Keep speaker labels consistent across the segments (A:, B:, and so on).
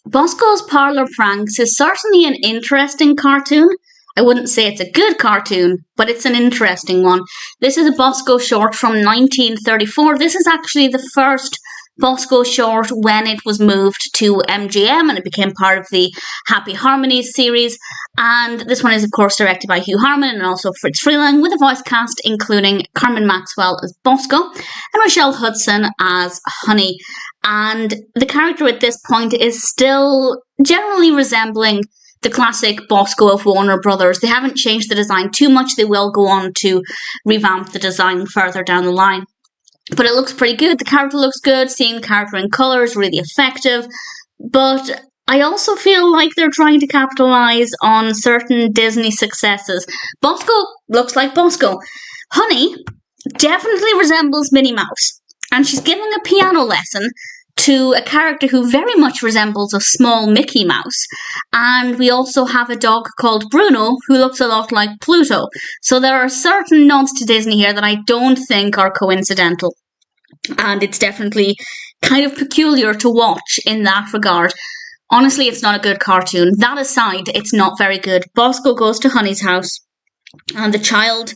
A: Bosko's Parlor Pranks is certainly an interesting cartoon. I wouldn't say it's a good cartoon, but it's an interesting one. This is a Bosko short from 1934. This is actually the first Bosko short when it was moved to MGM and it became part of the Happy Harmonies series. And this one is, of course, directed by Hugh Harman and also Friz Freleng, with a voice cast including Carman Maxwell as Bosko and Rochelle Hudson as Honey. And the character at this point is still generally resembling the classic Bosko of Warner Brothers. They haven't changed the design too much. They will go on to revamp the design further down the line. But it looks pretty good. The character looks good. Seeing the character in colour is really effective. But I also feel like they're trying to capitalise on certain Disney successes. Bosko looks like Bosko. Honey definitely resembles Minnie Mouse. And she's giving a piano lesson to a character who very much resembles a small Mickey Mouse. And we also have a dog called Bruno who looks a lot like Pluto. So there are certain nods to Disney here that I don't think are coincidental. And it's definitely kind of peculiar to watch in that regard. Honestly, it's not a good cartoon. That aside, it's not very good. Bosko goes to Honey's house, and the child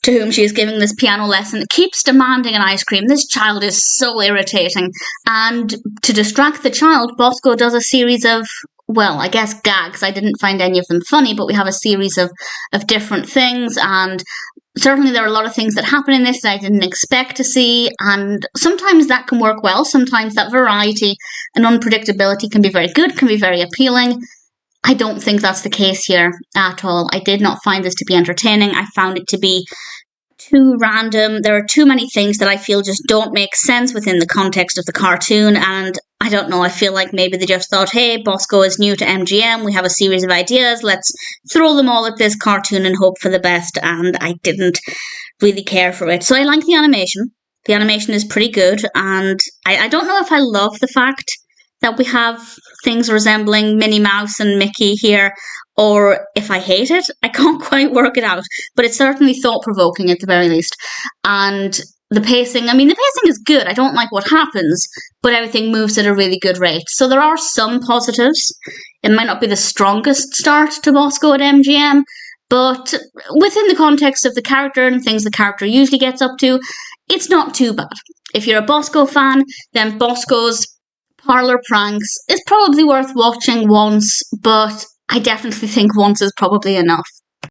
A: to whom she is giving this piano lesson keeps demanding an ice cream. This child is so irritating. And to distract the child, Bosko does a series of, well, I guess gags. I didn't find any of them funny, but we have a series of different things. And certainly there are a lot of things that happen in this that I didn't expect to see. And sometimes that can work well. Sometimes that variety and unpredictability can be very good, can be very appealing. I don't think that's the case here at all. I did not find this to be entertaining. I found it to be too random. There are too many things that I feel just don't make sense within the context of the cartoon. And I don't know, I feel like maybe they just thought, hey, Bosko is new to MGM. We have a series of ideas. Let's throw them all at this cartoon and hope for the best. And I didn't really care for it. So I like the animation. The animation is pretty good. And I don't know if I love the fact that we have things resembling Minnie Mouse and Mickey here, or if I hate it. I can't quite work it out, but it's certainly thought-provoking at the very least. And the pacing is good. I don't like what happens, but everything moves at a really good rate. So there are some positives. It might not be the strongest start to Bosko at MGM, but within the context of the character and things the character usually gets up to, it's not too bad. If you're a Bosko fan, then Bosko's Parlor Pranks is probably worth watching once, but I definitely think once is probably enough.